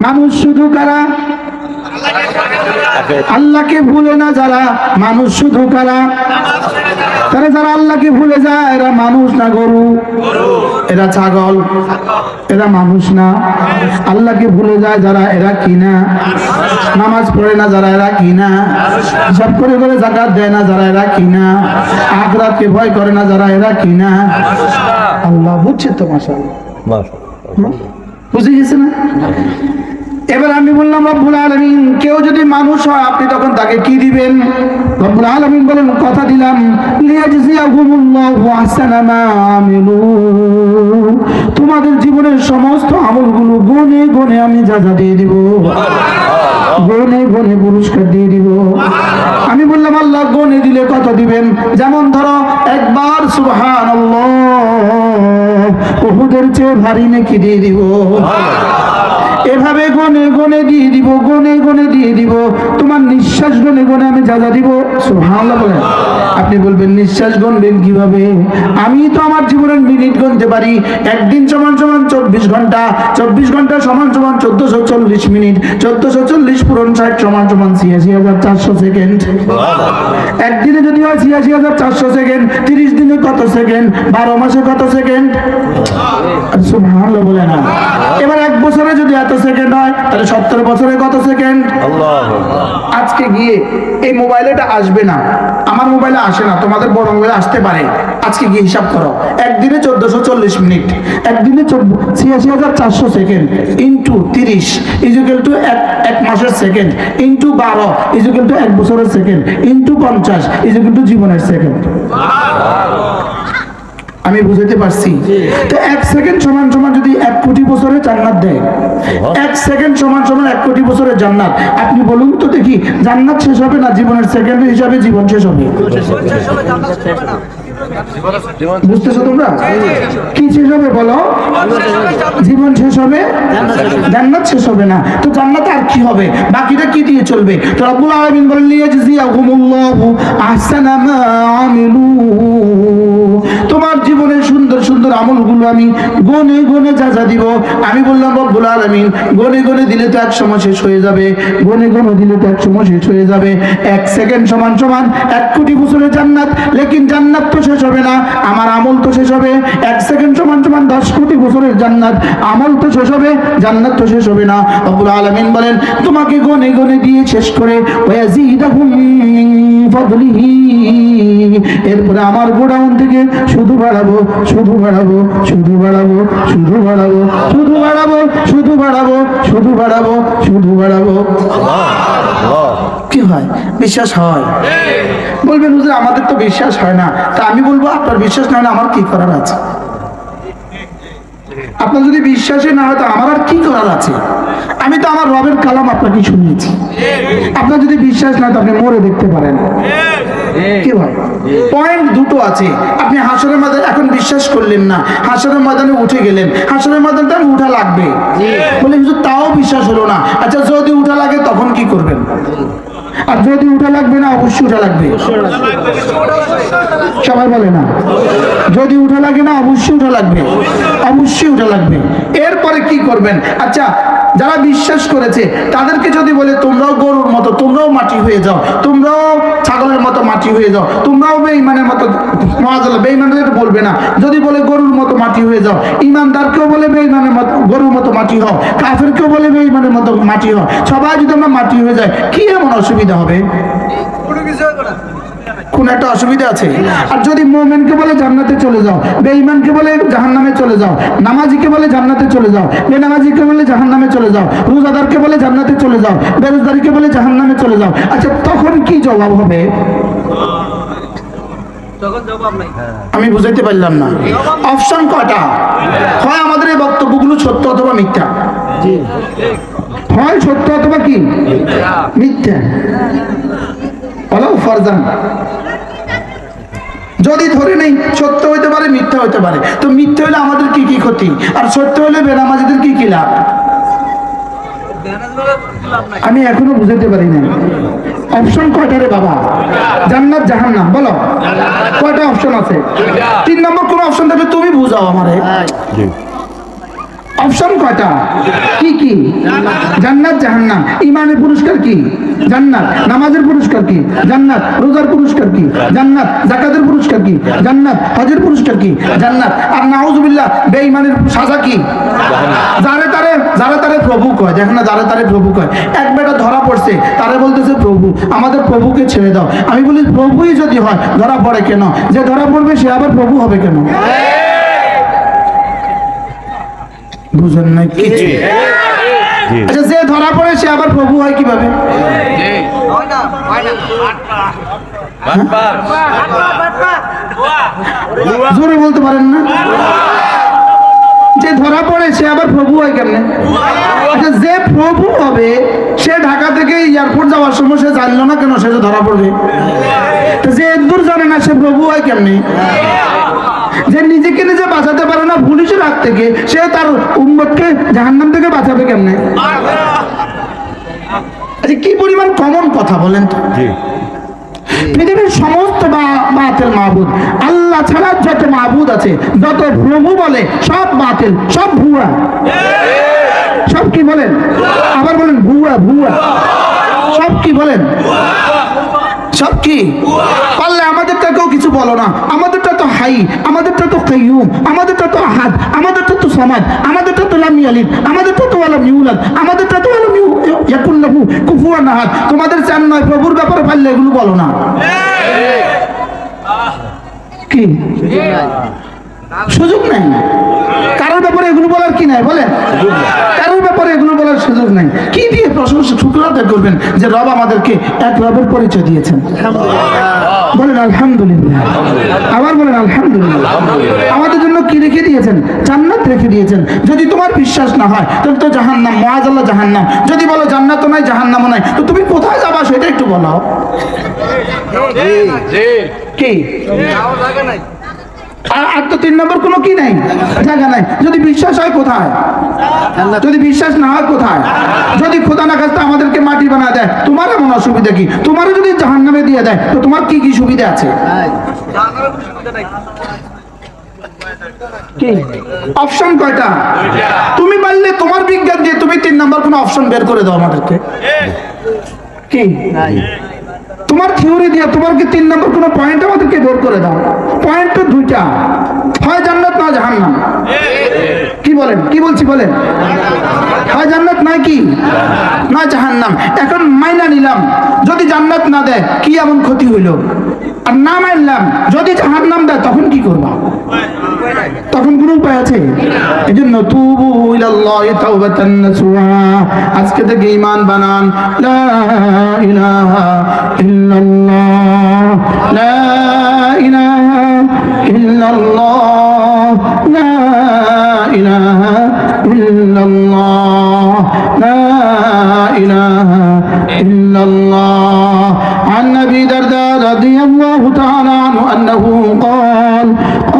মানুষ শুধু কারা? আল্লাহকে ভুলে না যারা, মানুষ শুধু কারা? তারা যারা আল্লাহকে ভুলে যায় এরা মানুষ না গরু? এরা ছাগল, এরা মানুষ না। আল্লাহকে ভুলে যায় যারা এরা কি না? নামাজ পড়ে না যারা এরা কি না? হিসাব করে করে যাকাত দেয় না যারা এরা কি না? আখিরাতকে ভয় করে না যারা এরা কি না? আল্লাহ বুঝছে তো মাশাআল্লাহ, বুঝে গেছে না? এবার আমি বললাম রব্বুল আলামিন কেউ যদি মানুষ হয় আপনি তখন তাকে কি দিবেন? রব্বুল আলামিন বলেন কথা দিলাম লিয়াজজিয়াহুমুল্লাহু আহসানা মা আমিলু, তোমাদের জীবনের সমস্ত আমলগুলো গুণে গুণে আমি যাজা দিয়ে দিব, গুণে গুণে পুরস্কার দিয়ে দিব। আমি বললাম আল্লাহ গুণে দিলে কত দিবেন? যেমন ধরো একবার সুবহানাল্লাহ উহুদের চেয়ে ভারী নেকি দিয়ে দিব। এভাবে গনে গনে দিয়ে দিব, গনে গনে দিয়ে দিব। তোমার নিঃশ্বাস গনে গনে আমি যা দিব। সুবহানাল্লাহ বলেন। আপনি বলবেন নিঃশ্বাস গণবেন কিভাবে? আমি তো আমার জীবনের মিনিট গুনতে পারি। একদিন সমান সমান 24 ঘন্টা, 24 ঘন্টা সমান সমান 1440 মিনিট, 1440 পূরণ 60 সমান সমান 86,400 সেকেন্ড। একদিনে যদি হয় 86,400 সেকেন্ড, 30 দিনে কত সেকেন্ড? 12 মাসে কত সেকেন্ড? সুবহানাল্লাহ বলে না। এবার এক বছরে যদি এত সেকেন্ড হয় তাহলে 70 বছরে কত সেকেন্ড? আজকে গিয়ে এই মোবাইলে এটা আসবে না, আমার মোবাইলে আসে না, তোমাদের বড় মোবাইলে আসতে পারে। আজকে গিয়ে হিসাব করো, একদিনে 1440 মিনিট, একদিনে 86,400 সেকেন্ড ইন্টু 30 ইকুয়াল টু এক মাসের সেকেন্ড, ইন্টু 12 ইকুয়াল টু এক বছরের সেকেন্ড, ইন্টু 50 ইকুয়াল টু জীবনের সেকেন্ড। আমি বুঝাতে পারছি? তো 1 সেকেন্ড সমান সমান যদি 1 কোটি বছরের জান্নাত দেয়, 1 সেকেন্ড সমান সমান 1 কোটি বছরের জান্নাত। আপনি বলুন তো দেখি, জান্নাত শেষ হবে না জীবনের সেকেন্ড হিসাবে জীবন শেষ হবে? বুঝতেছো তোমরা? কি শেষ হবে বলো? জীবন শেষ হবে, জান্নাত শেষ হবে না। তো জান্নাতে আর কি হবে? বাকিটা কি দিয়ে চলবে? তো রব্বুল আলামিন বলেন লিয়াজজিয়াহুমুল্লাহু আহসানা মা আমিলু, তোমার জীবনের সুন্দর সুন্দর আমলগুলো আমি গনে গনে যা দিব। আমি বললাম রব্বুল আলামিন গনে গনে দিলে তো এক সময় শেষ হয়ে যাবে, গনে গনে দিলে তো এক সময় শেষ হয়ে যাবে। 1 সেকেন্ড সমান সমান 1 কোটি বছরের জান্নাত, লেকিন জান্নাত তো শেষ হবে না, আমার আমল তো শেষ হবে। 1 সেকেন্ড সমান সমান 10 কোটি বছরের জান্নাত, আমল তো শেষ হবে, জান্নাত তো শেষ হবে না। রব্বুল আলামিন বলেন তোমাকে গনে গনে দিয়ে শেষ করে ওয়াজিদাহুম মিন ফাদলিহি, এরপরে আমার গোডাউন থেকে শুধু বাড়াবো, শুধু বাড়াবো, শুধু বাড়াবো, শুধু বাড়াবো, শুধু বাড়াবো, শুধু বাড়াবো, শুধু বাড়াবো, শুধু বাড়াবো। কি হয়? বিশ্বাস হয়? বলবেন হুজুর আমাদের তো বিশ্বাস হয় না। তা আমি বলবো আপনার বিশ্বাস না হলে আমার কি করার আছে? আপনার যদি বিশ্বাসই না হয় তো আমার আর কি করার আছে? আমি তো আমার রবের কালাম আপনাকে শুনিয়েছি। আপনার যদি বিশ্বাস না তো আপনি মরে দেখতে পারেন। কি ভাই? পয়েন্ট দুটো আছে। আপনি হাসরের ময়দানে এখন বিশ্বাস করলেন না, হাসরের ময়দানে উঠে গেলেন, হাসরের ময়দানটা উঠা লাগবে বলে হুজুর তাও বিশ্বাস হলো না। আচ্ছা যদি উঠা লাগে তখন কি করবেন? আর যদি উঠা লাগবে না অবশ্যই উঠা লাগবে। সবাই বলে না যদি উঠা লাগে না অবশ্যই উঠা লাগবে, অবশ্যই উঠা লাগবে। এরপরে কি করবেন? আচ্ছা যারা বিশ্বাস করেছে তাদেরকে যদি বলে তোমরাও গরুর মতো, তোমরাও মাটি হয়ে যাও, তোমরাও ছাগলের মতো মাটি হয়ে যাও, তোমরাও বেঈমানের মতো, মাআযাল্লাহ বেঈমানদের বলবে না, যদি বলে গরুর মতো মাটি হয়ে যাও, ইমানদারকেও বলে বেঈমানের মতো গরুর মতো মাটি হও, কাফেরকেও বলে বেঈমানের মতো মাটি হও, সবাই যদি আমরা মাটি হয়ে যায় কি এমন অসুবিধা হবে? কোন একটা অসুবিধা আছে? আর যদি মুমিনকে বলে জান্নাতে চলে যাও, বেঈমানকে বলে জাহান্নামে চলে যাও, নামাজিকে বলে জান্নাতে চলে যাও, বেনামাজিকে বলে জাহান্নামে চলে যাও, রোজাদারকে বলে জান্নাতে চলে যাও, বেরোজগারকে বলে জাহান্নামে চলে যাও, আচ্ছা তখন কি জবাব হবে? আমি বুঝাইতে পারলাম না। অপশন কয়টা? হয় আমাদের এই বক্তব্যগুলো সত্য অথবা মিথ্যা, হয় সত্য অথবা কি মিথ্যা। ফরজান যদি ধরে নেই সত্য হইতে পারে মিথ্যা হইতে পারে, তো মিথ্যা হলে আমাদের কি কি ক্ষতি, আর সত্য হলে বেনামাজিদের কি কি লাভ? আমি এখনো বুঝাতে পারি না। অপশন কয়টা রে বাবা? জান্নাত জাহান্নাম বলো কয়টা অপশন আছে? 3 নম্বর কোন অপশন থাকলে তুমি বুঝাও আমারে। অপশন কয়টা? কি কি? জান্নাত জাহান্নাম। ইমানের পুরস্কার কি? জান্নাত। নামাজের পুরস্কার কি? জান্নাত। রোজার পুরস্কার কি? জান্নাত। যাকাতের পুরস্কার কি? জান্নাত। হজের পুরস্কার কি? জান্নাত। আর নাউজুবিল্লাহ বেঈমানের সাজা কি? যারা তারে প্রভু কয়, দেখেন না, যারা তারে প্রভু কয়। এক বেটা ধরা পড়ছে, তারে বলতেছে প্রভু, আমাদের প্রভুকে ছেড়ে দাও। আমি বলি প্রভুই যদি হয় ধরা পড়ে কেন? যে ধরা পড়বে সে আবার প্রভু হবে কেন? বুঝেন না কিছু? আচ্ছা, যে ধরা পড়ে সে আবার প্রভু হয় কিভাবে? জোরে বলতে পারেন না? যে ধরা পড়ে সে আবার প্রভু হয় কেমনে? আচ্ছা, যে প্রভু হবে সে ঢাকা থেকে এয়ারপোর্ট যাওয়ার সময় সে জানলো না কেন সে যে ধরা পড়বে? যে দূর জানে না সে প্রভু হয় কেমনে? যে নিজেকে নিজে বাঁচাতে পারে না পুলিশের হাত থেকে, সে তার উম্মতকে জাহান্নাম থেকে বাঁচাবে কেমনে? আচ্ছা, কি পরিমাণ কমন কথা বলেন তো? পৃথিবীর সমস্ত বাতিল মাবুদ, আল্লাহ ছাড়া যত মাবুদ আছে, যত প্রভু বলে সব বাতিল, সব ভুয়া। সব কি বলেন? আবার বলেন ভুয়া। ভুয়া সব কি বলেন? সব কি? পারলে আমাদেরটা কেউ কিছু বলো না। আমাদেরটা তো হাই, আমাদেরটা তো কাইয়ুম, আমাদেরটা তো আহাদ, আমাদেরটা তো সামাদ, আমাদেরটা তো লাম ইয়ালিদ, আমাদেরটা তো ওয়ালাম ইউলাদ, আমাদেরটা তো ওয়ালাম ইয়াকুল লাহু কুফুয়ান আহাদ। তোমাদের চান নয় প্রভুর ব্যাপারে পারলে এগুলো বলো না। কি সুযোগ নাই? কারোর ব্যাপারে এগুলো বলার কি নাই? বলেন, কারোর ব্যাপারে এগুলো বলার সুযোগ নাই। কি দিয়ে প্রশংসা শুকরিয়া করবেন যে রব আমাদেরকে এক রবের পরিচয় দিয়েছেন? বলেন আলহামদুলিল্লাহ। আবার বলেন আলহামদুলিল্লাহ। আমাদের জন্য কি রেখে দিয়েছেন? জান্নাত রেখে দিয়েছেন। যদি তোমার বিশ্বাস না হয় তাহলে তো জাহান্নাম, মুআযাল্লাহ জাহান্নাম। যদি বলো জান্নাতও নাই জাহান্নামও নাই, তো তুমি কোথায় যাবা সেটা একটু বলো। কি আর তো 3 নম্বর কোনো কি নাই, জায়গা নাই। যদি বিশ্বাস হয় কোথায়? যদি বিশ্বাস না হয় কোথায়? যদি খোদা না খাস্তা আমাদেরকে মাটি বানা দেয়, তোমার এমন অসুবিধা কি? তোমারও যদি জাহান্নামে দিয়ে দেয় তো তোমার কি কি সুবিধা আছে? কি অপশন কয়টা? তুমি পারলে তোমার বিজ্ঞান দিয়ে তুমি 3 নম্বর কোনো অপশন বের করে দাও আমাদেরকে। কি তোমার থিওরি দিয়ে তোমার কি 3 নম্বর কোনো পয়েন্ট আমাদেরকে বের করে দাও। পয়েন্ট তো 2টা, হয় জান্নাত না জাহান্নাম। কি বলেন? কি বলছি বলেন? হয় জান্নাত নয় কি না জাহান্নাম। এখন মাইনা নিলাম যদি জান্নাত না দেয় কি এমন ক্ষতি হইল? আর না মানলাম যদি জাহান্নাম দেয় তখন কি করবা? তখন কোনো উপায় আছে? এজন্য তুবু ইলাল্লাহি তাওবাতান নাসুহা, আজকে থেকে ঈমান বানান। লা ইলাহা ইল্লাল্লাহ, লা ইলাহা ইল্লাল্লাহ, লা ইলাহা ইল্লাল্লাহ, লা ইলাহা ইল্লাল্লাহ। عن أبي درداء رضي الله تعالى عنه أنه قال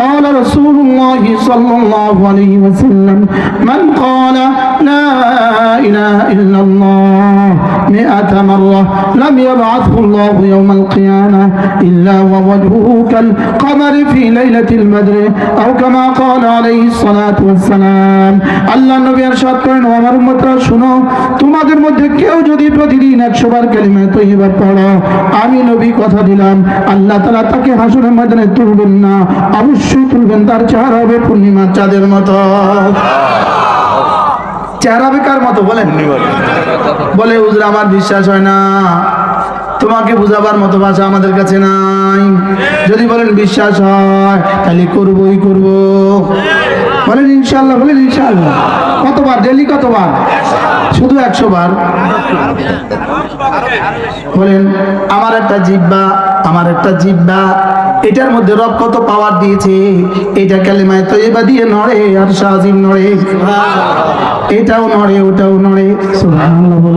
قال رسول الله صلى الله عليه وسلم من قال لا إله إلا الله 100 مرة لم يبعثه الله يوم القيامة إلا ووجهه كالقمر في ليلة البدر أو كما قال عليه الصلاة والسلام। আল্লাহ নবী ارشاد করেন, আমার উম্মতরা শুনো, তোমাদের মধ্যে কেউ যদি প্রতিদিন 100 বার কালিমা তয়্যিবা পড়ো, আমি নবী কথা দিলাম আল্লাহ তাআলা তাকে হাসরের ময়দানে তুলবেন না, অবশ্যই তুলবেন। তার চেহারা হবে পূর্ণিমার চাঁদের মতো। চেহারা বেকার মতো বলেন? বলে হুজুর আমার বিশ্বাস হয় না। তোমাকে বুঝাবার মতো ভাষা আমাদের কাছে নাই। যদি বলেন বিশ্বাস হয় তাহলে করবই করব। বলেন ইনশাআল্লাহ। বলেন ইনশাআল্লাহ। কতবার? ডেলি কতবার? শুধু 100 বার। বলেন আমার একটা জিহ্বা, আমার একটা জিহ্বা, এটার মধ্যে রব কত পাওয়ার দিয়েছে। এটা কালেমায়ে তয়্যিবা দিয়ে নড়ে আর শাহজিম নড়ে, এটাও নড়ে ওটাও নড়ে। সুবহানাল্লাহ। বল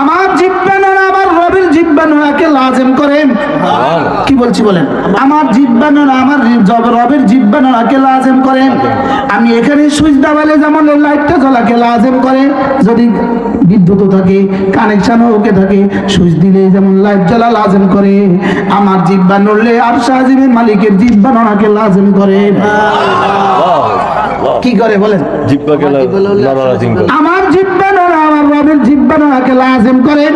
আমার জিহ্বা নড়ে, আমার রবের জিহ্বা নড়াকে লাজিম করেন। কি বলছি বলেন? আমার জিহ্বা নড়া, আমার রবের জিহ্বা নড়াকে লাজিম করেন। আমি এখানে সুইচ দাবালে যেমন লাইটটা জ্বলাকে লাজিম করে, যদি বিদ্যুৎ থাকে কানেকশনও ওকে থাকে, সুইচ দিলে যেমন লাইট জ্বলা লাজিম করে, আমার জিহ্বা নড়লে আর শাহজিমের মালিকের জিহ্বা নড়াকে লাজিম করে। কি করে বলেন? জিহ্বাকে লাজিম করে। আমার জিহ্বা নড়া আমার রবের জিহ্বা নড়াকে লাজিম করেন।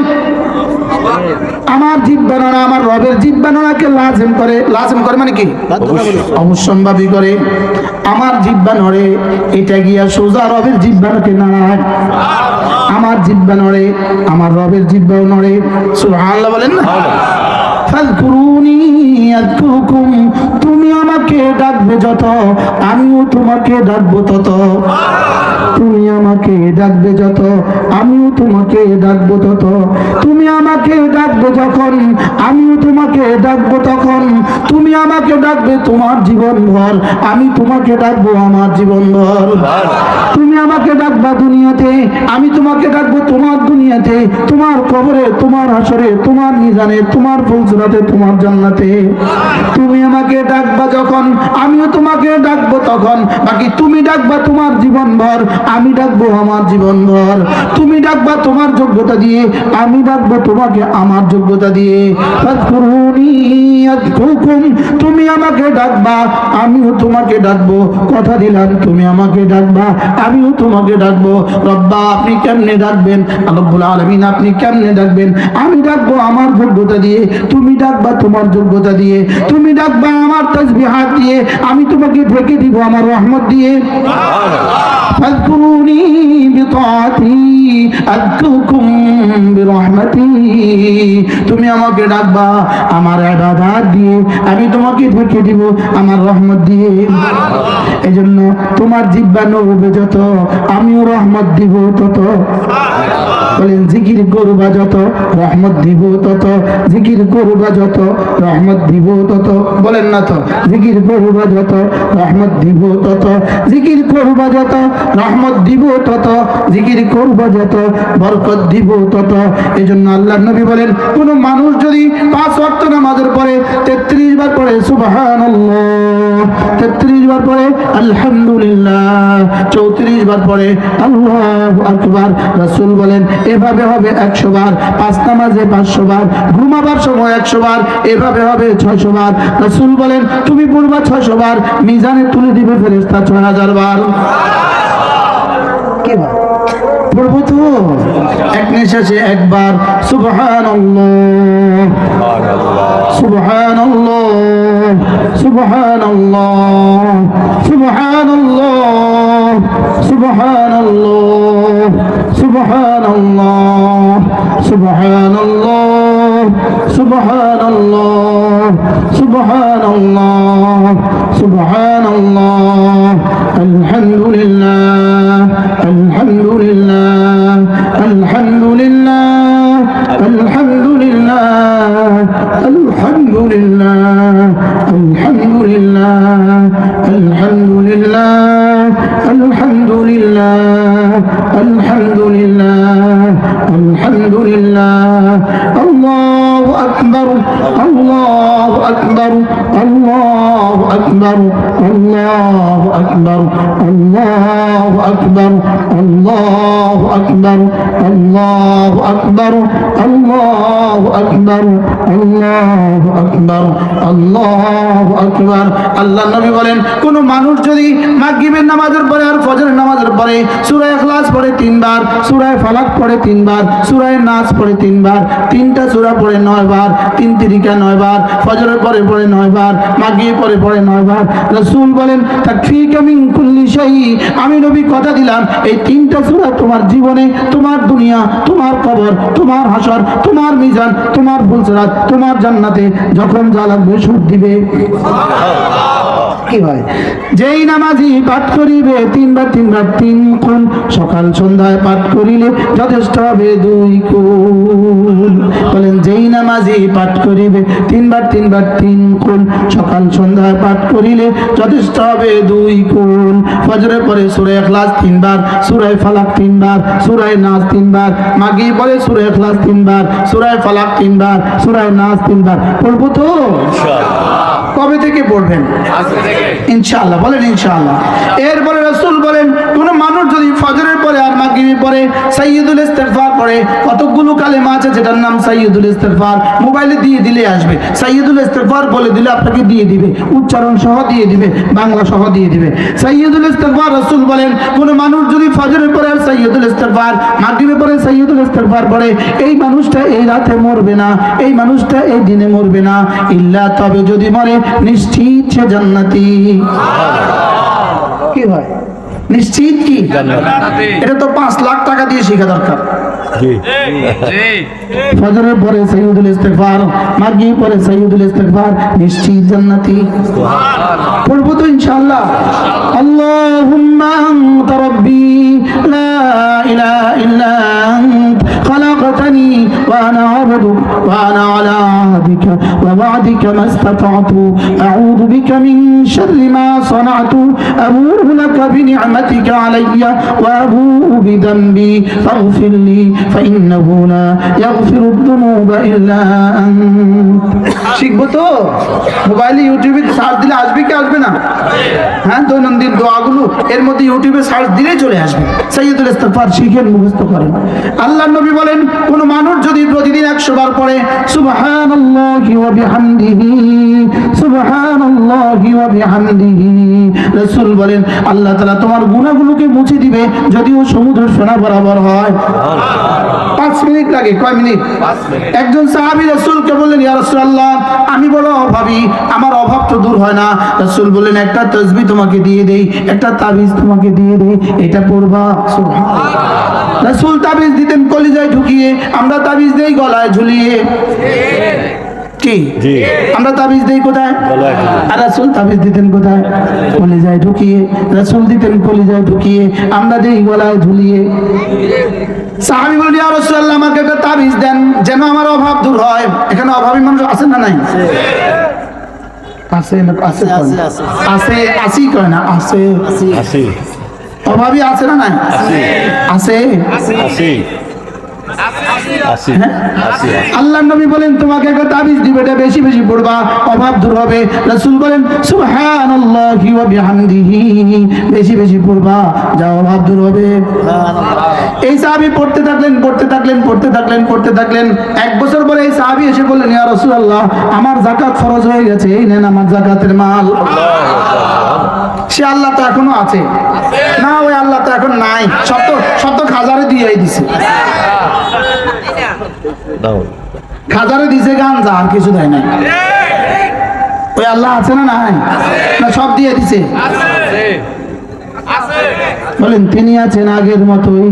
আমার জিহ্বা নড়া আমার রবের জিহ্বা নড়াকে লাজিম করে। লাজিম করে মানে কি? অবশ্যম্ভাবী করে। আমার জিহ্বা নড়ে, এটা গিয়া সোজা রবের জিহ্বাকে নাড়ায়। আমার জিহ্বা নড়ে, আমার রবের জিহ্বাও নড়ে। সুবহানাল্লাহ বলেন না? ফাযকুরুনি আযকুরকুম, তুমি আমাকে ডাকবে যত আমিও তোমাকে ডাকবো তত। তুমি আমাকে ডাকবে যত আমিও তোমাকে ডাকবো তত। তুমি আমাকে ডাকবে যখন আমিও তোমাকে ডাকবো তখন। তুমি আমাকে ডাকবে তোমার জীবন ভর, আমি তোমাকে ডাকবো আমার জীবন ভর। তুমি আমাকে ডাকবা দুনিয়াতে, আমি তোমাকে ডাকবো তোমার দুনিয়াতে, তোমার কবরে, তোমার হাসরে, তোমার মিজানে, তোমার ফুলসুরাতে, তোমার জান্নাতে। তুমি আমাকে ডাকবা যখন আমিও তোমাকে ডাকবো তখন। বাকি তুমি ডাকবা তোমার জীবন ভর, আমি ডাকবো আমার জীবন ভর। তুমি ডাকবা তোমার যোগ্যতা দিয়ে, আমি ডাকবো তোমাকে আমার যোগ্যতা দিয়ে। ফাযকুরুনি আযকুরকুম, তুমি আমাকে ডাকবা আমিও তোমাকে ডাকবো। কথা দিলাম তুমি আমাকে ডাকবা আমিও তোমাকে ডাকবো। রব্বা আপনি কেমনে ডাকবেন? রব্বুল আলামিন আপনি কেমনে ডাকবেন? আমি ডাকবো আমার যোগ্যতা দিয়ে, তুমি ডাকবা তোমার যোগ্যতা দিয়ে। তুমি ডাকবা আমার তাসবিহাত দিয়ে, আমি তোমাকে ঢেকে দিব আমার রহমত দিয়ে। ফাযকুরুনি বিতাআতি আযকুরকুম বিরহমাতি, তুমি আমাকে ডাকবা আমার ইবাদত দিয়ে, আমি তোমাকে ঢেকে দিব আমার রহমত দিয়ে। এজন্য তোমার জিহ্বা নড়বে যত আমিও রহমত দিব তত। বলেন জিকির করবা যত রহমত দিব তত। জিকির করবা যত রহমত দিব তত। বলেন না তো? জিকির করবা যত রহমত দিব তত। জিকির করবা যত রহমত দিব তত। জিকির করবা যত বরকত দিব তত। এজন্য আল্লাহর নবী বলেন, কোন মানুষ যদি 5 ওয়াক্ত নামাজের পরে 33 বার পড়ে সুবহানাল্লাহ, 33 বার পড়ে আলহামদুলিল্লাহ, 34 বার পড়ে আল্লাহু আকবার, রাসূল বলেন এভাবে হবে 100 বার। 5 নামাজে 500 বার, ঘুমাবার সময় 100 বার, এভাবে হবে 600 বার। রাসূল বলেন তুমি পড়বা 600 বার, মিজানে তুলে দিবে ফেরেশতা 6000 বার। কি ভাই পড়বো তো? এক নিঃশ্বাসে একবার সুবহানাল্লাহ সুবহানাল্লাহ সুবহানাল্লাহ সুবহানাল্লাহ সুবহানাল্লাহ সুবহানাল্লাহ সুবহানাল্লাহ সুবহানাল্লাহ সুবহানাল্লাহ সুবহানাল্লাহ আলহামদুলিল্লাহ আলহামদুলিল্লাহ আলহামদুলিল্লাহ আলহামদুলিল্লাহ আলহামদুলিল্লাহ আলহামদুলিল্লাহ আলহামদুলিল্লাহ আলহামদুলিল্লাহ আলহামদুলিল্লাহ আলহামদুলিল্লাহ আল্লাহু আকবার আল্লাহু আকবার আল্লাহু আকবার আল্লাহু আকবার আল্লাহু আকবার আল্লাহু আকবার আল্লাহু আকবার আল্লাহু আকবার আল্লাহু আকবার আল্লাহু আকবার। আল্লাহর নবী বলেন, কোন মানুষ যদি মাগরিবের নামাজের পরে আর ফজরের নামাজের পরে সূরা ইখলাস পড়ে 3 বার, সূরা ফালাক পড়ে 3 বার, সূরা নাস পড়ে 3 বার, 3টা সূরা পড়ে 9 বার, 3 তিরিকা 9 বার, ফজরের পরে পড়ে 9 বার, মাগরিবের পরে পড়ে 9 বার। রাসূল বলেন তাকফিকা মিন কুল্লি শাই, আমি নবী কথা দিলাম এই 3টা সূরা তোমার জীবনে, তোমার দুনিয়া, তোমার কবর, তোমার হাসর, তোমার মিজান, তোমার ফুলসিরাত, তোমার জান্নাতে যখন যা লাগবে সব দিবে। কি হয়? যেই নামাজি পাঠ করিবে 3 বার 3 বার 3 গুণ, সকাল সন্ধ্যায় পাঠ করিলে যথেষ্ট হবে 2 গুণ। বলেন যেই নামাজি পাঠ করিবে 3 বার 3 বার 3 গুণ, সকাল সন্ধ্যায় পাঠ করিলে যথেষ্ট হবে 2 গুণ। ফজরের পরে সূরা ইখলাস 3 বার, সূরা ফালাক 3 বার, সূরা নাস 3 বার, মাগরিব পরে সূরা ইখলাস 3 বার, সূরা ফালাক 3 বার, সূরা নাস 3 বার। পড়বো তো ইনশাআল্লাহ? কবে থেকে পড়বেন? ইনশাআল্লাহ, বলেন ইনশাআল্লাহ। এরপরে রাসূল বলেন কোন মানুষ যদি ফজরের পরে আর মাগরিবের পরে সাইয়্যিদুল ইস্তিগফার পড়ে, কতগুলো কালেমা আছে যেটার নাম সাইয়্যিদুল ইস্তিগফার, মোবাইলে দিয়ে দিলে আসবে। সাইয়্যিদুল ইস্তিগফার বলে দিলে আপনাকে দিয়ে দিবে, উচ্চারণ সহ দিয়ে দিবে, বাংলা সহ দিয়ে দিবে। সাইয়্যিদুল ইস্তিগফার রাসূল বলেন কোন মানুষ যদি ফজরের পরে আর সাইয়্যিদুল ইস্তিগফার, মাগরিবের পরে সাইয়্যিদুল ইস্তিগফার পড়ে, এই মানুষটা এই রাতে মরবে না, এই মানুষটা এই দিনে মরবে না, ইল্লা তবে যদি মরে নিশ্চিত সে জান্নাতি। কি হয় নিশ্চিত? কি এটা তো 5 লাখ টাকা দিয়ে শেখা দরকার। ফজরের পরে সাইয়্যিদুল ইস্তিগফার, মাগরিবের পরে সাইয়্যিদুল ইস্তিগফার, নিশ্চিত জান্নাতি। পড়বো তো ইনশাআল্লাহ। আল্লাহুম্মা আনতা রাব্বি লা ইলাহা ইল্লা আনত খলাকতানি ওয়া আনা আবদুক ওয়া আনা আলা আহদিকা ওয়া ওয়া'দিকা মাস্তাতা'তু আউযু বিকা মিন শাররি মা সানা'তু আবু'ু লাকা বিনি'মাতিকা আলাইয়া ওয়া আবু'ু বিযানবি ফাগফির লি فإنه لا يغفر الذنوب إلا أنت। শিখবো তো? মোবাইলে ইউটিউবে সার্চ দিলে আসবে কি আসবে না? হ্যাঁ, দৈনন্দিন দোয়াগুলো এর মধ্যে ইউটিউবে সার্চ দিলে চলে আসবে। সাইয়্যিদুল ইস্তিগফার শিখেন, মুখস্থ করেন। আল্লাহর নবী বলেন কোন মানুষ যদি প্রতিদিন 100 বার পড়ে সুবহানাল্লাহি ওয়া বিহামদিহি, সুবহানাল্লাহি ওয়া বিহামদিহি, রাসূল বলেন আল্লাহ তাআলা তোমার গুনাহগুলোকে মুছে দিবে যদিও সমুদ্র সোনা বরাবর হয়। 5 মিনিট লাগে। কয় মিনিট? 5 মিনিট। একজন সাহাবী রাসূলকে বললেন ইয়া রাসূলুল্লাহ আমি বড় অভাবী, আমার অভাব তো দূর হয় না। রাসূল বললেন একটা তাসবিহ তোমাকে দিয়ে দেই, একটা তাবিজ তোমাকে দিয়ে দেই, এটা পড়বা। সুবহানাল্লাহ। রাসূল তাবিজ দিতেন কলিজায় ঢুকিয়ে, আমরা তাবিজ দেই গলায় ঝুলিয়ে। কি আমরা তাবিজ দেই কোথায়? আর রাসূল তাবিজ দিতেন কোথায়? কলিজায় ঢুকিয়ে। রাসূল দিতেন কলিজায় ঢুকিয়ে, আমরা দেই গলায় ঝুলিয়ে। সাহাবী বলেন ইয়া রাসূলুল্লাহ আমাকে একটা তাবিজ দেন যেন আমার অভাব দূর হয়। এখানে অভাবী মানুষ আছেন না নাই? আছে না? আছে আছে আসি কয় না? আছে আছে। অভাবী আছে না নাই? আছে আছে। আল্লাহর নবী বলেন তোমাকে একটা তাবিজ দিবে, এটা বেশি বেশি পড়বা, অভাব দূর হবে। রাসূল বলেন সুবহানাল্লাহি ওয়া বিহামদিহি, বেশি বেশি পড়বা, যা অভাব দূর হবে। এই সাহাবী পড়তে থাকলেন পড়তে থাকলেন পড়তে থাকলেন পড়তে থাকলেন। 1 বছর পরে এই সাহাবী এসে বললেন ইয়া রাসূলুল্লাহ আমার যাকাত ফরজ হয়ে গেছে, এই নেন আমার যাকাতের মাল। সে আল্লাহ তো এখনো আছে না? ওই আল্লাহ তো এখন নাই, সব তো খাজারে দিয়ে দিছে। খাজারে দিছে গাঞ্জা, আর কিছু দেয় নাই। ওই আল্লাহ আছে না নাই? না সব দিয়ে দিছে? বলেন তিনি আছেন আগের মতোই,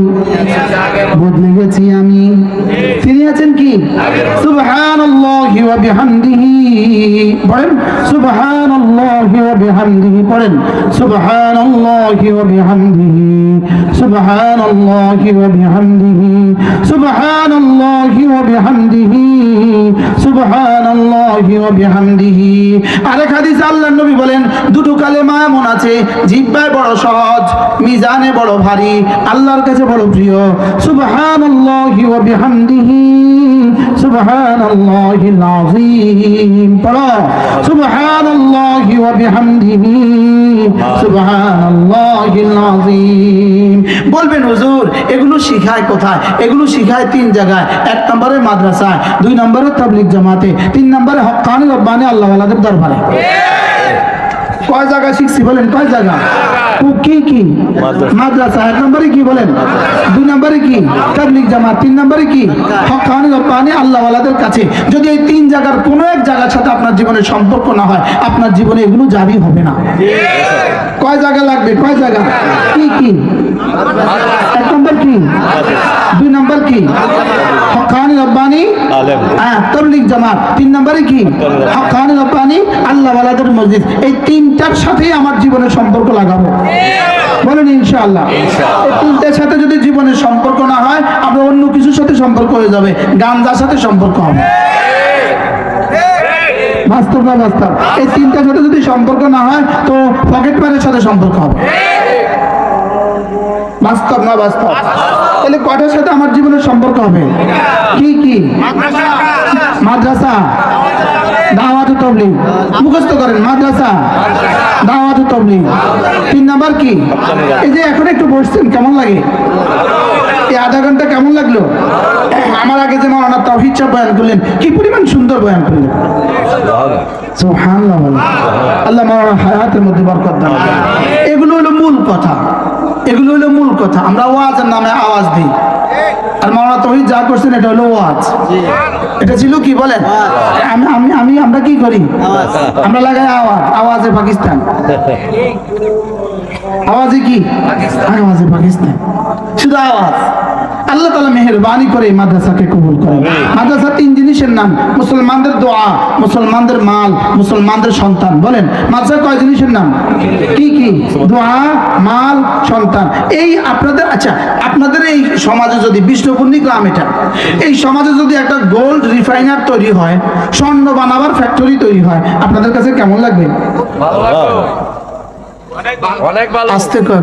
বদলে গেছি আমি। তিনি আছেন কি? সুবহানাল্লাহি ওয়া বিহামদিহি পড়েন, সুবহানাল্লাহি ওয়া বিহামদিহি পড়েন, সুবহানাল্লাহি ওয়া বিহামদিহি, সুবহানাল্লাহি ওয়া বিহামদিহি, সুবহানাল্লাহি ওয়া বিহামদিহি, সুবহানাল্লাহি ওয়া বিহামদিহি। আরেক হাদিসে আল্লাহর নবী বলেন দুটো কালেমা এমন আছে জিহ্বায় বড় সহজ, মিজানে বড় ভারী, আল্লাহর কাছে বড় প্রিয়। সুবহানাল্লাহি ওয়া বিহামদিহি, সুবহানাল্লাহিল আযীম। পড়ো সুবহানাল্লাহি ওয়া বিহামদিহি, সুবহানাল্লাহিল আযীম। বলবেন হুজুর এগুলো শিখায় কোথায়? এগুলো শিখায় 3 জায়গায়। 1 নম্বরে মাদ্রাসায়, 2 নম্বরে তাবলীগ জামাতে, 3 নম্বরে হক্কানি রব্বানি আল্লাহওয়ালাদের দরবারে। কয় জায়গা শিখছি বলেন? কয় জায়গা? কি কি? মাদ্রাসা। 1 নম্বরে কি বলেন? 2 নম্বরে কি? তাবলীগ জামাত। 3 নম্বরে কি? হক্কানি রব্বানি আল্লাহওয়ালাদের কাছে। যদি এই 3 জায়গার কোনো এক জায়গার সাথে আপনার জীবনের সম্পর্ক না হয়, আপনার জীবনে এগুলো জাবি হবে না। কয় জায়গা লাগবে? কয় জায়গা? কি কি? 1 নম্বর কি? 2 নম্বর কি? হক্কানি রব্বানি তাবলীগ জামাত। 3 নম্বরে কি? হক্কানি রব্বানি আল্লাহওয়ালাদের মসজিদ। এই 3টার সাথেই আমার জীবনের সম্পর্ক লাগাবো। বলেন ইনশাআল্লাহ। এই 3টার সাথে যদি জীবনের সম্পর্ক না হয়, আপনার অন্য কিছুর সাথে সম্পর্ক হয়ে যাবে, গাঞ্জার সাথে সম্পর্ক হবে। বাস্তব না বাস্তব? এই 3টার সাথে যদি সম্পর্ক না হয় তো পকেট মারের সাথে সম্পর্ক হবে। বাস্তব না বাস্তব? তাহলে কয়টার সাথে আমার জীবনের সম্পর্ক হবে? কি কি? মাদ্রাসা, দাওয়াত ও তাবলীগ। মুখস্থ করেন, মাদ্রাসা, দাওয়াত ও তাবলীগ। 3 নাম্বার কি? এই যে এখন একটু বসছেন, কেমন লাগে? এই আধা ঘন্টা কেমন লাগলো? আমার আগে যে মাওলানা তাওহীদ সাহেব বয়ান করলেন, কি পরিমাণ সুন্দর বয়ান করলেন। সুবহানাল্লাহ। আল্লাহ মাওলানা হায়াতের মধ্যে বরকত দান করেন। এগুলো হলো মূল কথা, এগুলো হলো মূল কথা। আমরা ওয়াজের নামে আওয়াজ দিই, আর মাওলানা তাওহীদ যা করছেন এটা হলো ওয়াজ। এটা ছিল কি বলেন? আমরা কি করি? আমরা লাগাই আওয়াজ, আওয়াজে পাকিস্তান। আওয়াজে কি? আওয়াজে পাকিস্তান, শুধু আওয়াজ। আল্লাহ তাআলা মেহেরবানি করে এই মাদ্রাসাকে কবুল করেন। মাদ্রাসা 3 জিনিসের নাম: মুসলমানদের দোয়া, মুসলমানদের মাল, মুসলমানদের সন্তান। বলেন, মাদ্রাসা কয় জিনিসের নাম? কি কি? দোয়া, মাল, সন্তান। এই আপনাদের, আচ্ছা, আপনাদের এই সমাজে যদি বিষ্ণুপুরনী গ্রাম, এটা এই সমাজে যদি একটা গোল্ড রিফাইনার তৈরি হয়, স্বর্ণ বানাবার ফ্যাক্টরি তৈরি হয়, আপনাদের কাছে কেমন লাগবে? অনেক ভালো। আসতে কর,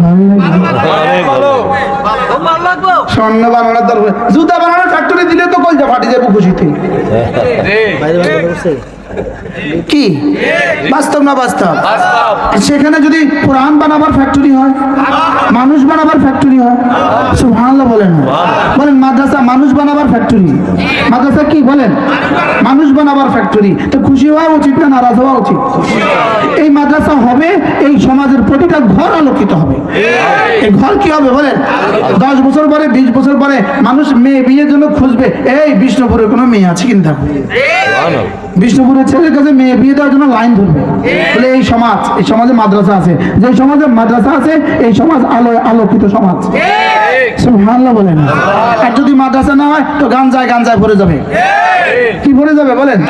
ভালো লাগবে। স্বর্ণ বানানোর দরকার, জুতা বানানোর ফ্যাক্টরি দিলে তো কলজা ফাটি যাবে খুশিতে। কি বাস্তব না বাস্তব? সেখানে যদি কোরআন বানাবার ফ্যাক্টরি হয়, মানুষ বানাবার ফ্যাক্টরি হয়, সুবহানাল্লাহ বলেন। বলেন, মাদ্রাসা মানুষ বানাবার ফ্যাক্টরি। মাদ্রাসা কি বলেন? মানুষ বানাবার ফ্যাক্টরি। তো খুশি হওয়া উচিত না নারাজ হওয়া উচিত? এই মাদ্রাসা হবে, এই সমাজের প্রতিটা ঘর আলোকিত হবে। এই ঘর কি হবে বলেন? 10 বছর পরে, 20 বছর পরে মানুষ মেয়ে বিয়ের জন্য খুঁজবে, এই বিষ্ণুপুরে কোনো মেয়ে আছে কিনা? বিষ্ণুপুরের ছেলের কাছে মেয়ে বিয়ে দেওয়ার জন্য লাইন ধরবে। বলে এই সমাজ, এই সমাজে মাদ্রাসা আছে, যে সমাজে মাদ্রাসা আছে এই সমাজ আলোকিত সমাজ। সুবহানাল্লাহ বলেন। আর যদি মাদ্রাসা না হয় তো গাঞ্জায় ভরে যাবে। কি ভরে যাবে বলেন?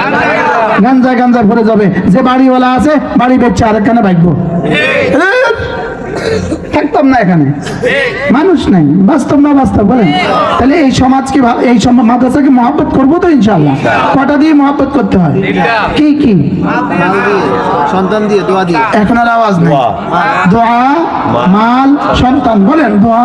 গাঞ্জায় ভরে যাবে। যে বাড়িওয়ালা আছে বাড়ি বেচছে, আরেকখানে ভাগবো, থাকতাম না এখানে, মানুষ নাই। বাস্তব না বাস্তব বলেন? তাহলে এই সমাজকে, এই মাদ্রাসাকে মহব্বত করবো তো ইনশাআল্লাহ। কটা দিয়ে মহব্বত করতে হয়? কি কি? সন্তান দিয়ে, দোয়া দিয়ে। এখন আর আওয়াজ নেই। দোয়া, মাল, সন্তান। বলেন, দোয়া,